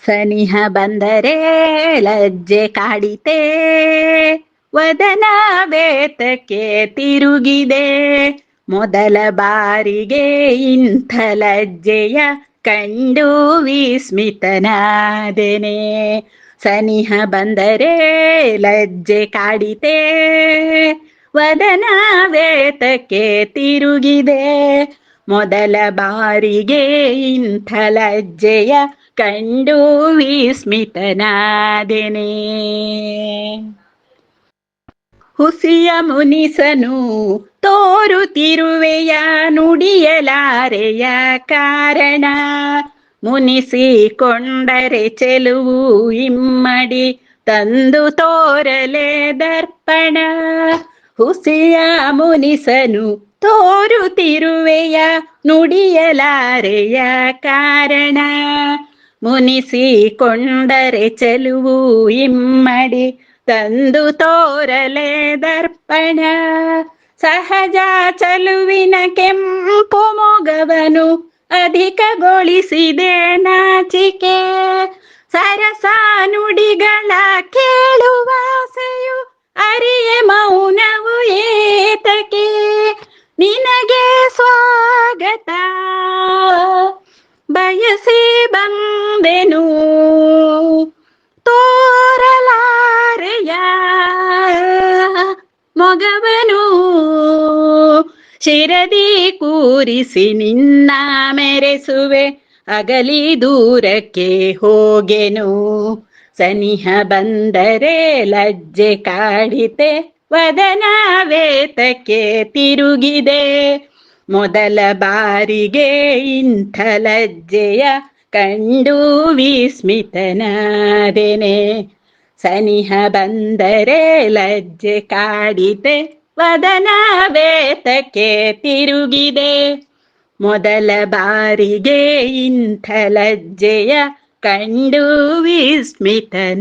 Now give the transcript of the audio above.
ಸನಿಹ ಬಂದರೆ ಲಜ್ಜೆ ಕಾಡಿತೆ, ವದನ ಬೇತಕ್ಕೆ ತಿರುಗಿದೆ. ಮೊದಲ ಬಾರಿಗೆ ಇಂಥ ಲಜ್ಜೆಯ ಕಂಡು ವಿಸ್ಮಿತನಾದೆನೆ. ಸನಿಹ ಬಂದರೆ ಲಜ್ಜೆ ಕಾಡಿತೆ, ವದನ ಬೇತಕ್ಕೆ ತಿರುಗಿದೆ. ಮೊದಲ ಬಾರಿಗೆ ಇಂಥ ಲಜ್ಜೆಯ ಕಂಡು ವಿಸ್ಮಿತನಾದೆನೆ. ಹುಸಿಯ ಮುನಿಸನು ತೋರುತ್ತಿರುವೆಯ, ನುಡಿಯಲಾರೆಯ ಕಾರಣ. ಮುನಿಸಿಕೊಂಡರೆ ಚೆಲುವು ಇಮ್ಮಡಿ, ತಂದು ತೋರಲೆ ದರ್ಪಣ. ಹುಸಿಯ ಮುನಿಸನು ತೋರುತ್ತಿರುವೆಯ, ನುಡಿಯಲಾರೆಯ ಕಾರಣ. ಮುನಿಸಿಕೊಂಡರೆ ಚೆಲುವು ಇಮ್ಮಡಿ, ತಂದು ತೋರಲೆ ದರ್ಪಣ. ಸಹಜ ಚಲುವಿನ ಕೆಂಪು ಮೊಗವನು ಅಧಿಕಗೊಳಿಸಿದೆ ನಾಚಿಕೆ. ಸರಸ ನುಡಿಗಳ ಕೇಳುವಾಸೆಯು ಅರಿಯೆ ಮೌನವು ಏತಕೆ. ನಿನಗೆ ಸ್ವಾಗತ ಬಯಸಿ ಬಂದೆನು, ತೋರಲಾರೆಯ ಮೊಗವನು. ಶಿರದಿ ಕೂರಿಸಿ ನಿನ್ನ ಮೆರೆಸುವೆ, ಅಗಲಿ ದೂರಕ್ಕೆ ಹೋಗೆನು. ಸನಿಹ ಬಂದರೆ ಲಜ್ಜೆ ಕಾಡಿತೆ, ವದನ ವೇತಕ್ಕೆ ತಿರುಗಿದೆ. ಮೊದಲ ಬಾರಿಗೆ ಇಂಥ ಲಜ್ಜೆಯ ಕಂಡು ವಿಸ್ಮಿತನಾದೆನೆ. ಸನಿಹ ಬಂದರೆ ಲಜ್ಜೆ ಕಾಡಿತೆ, ವದನ ವೇತಕ್ಕೆ ತಿರುಗಿದೆ. ಮೊದಲ ಬಾರಿಗೆ ಇಂಥ ಲಜ್ಜೆಯ ಕಂಡು ವಿಸ್ಮಿತನಾದೆನೆ.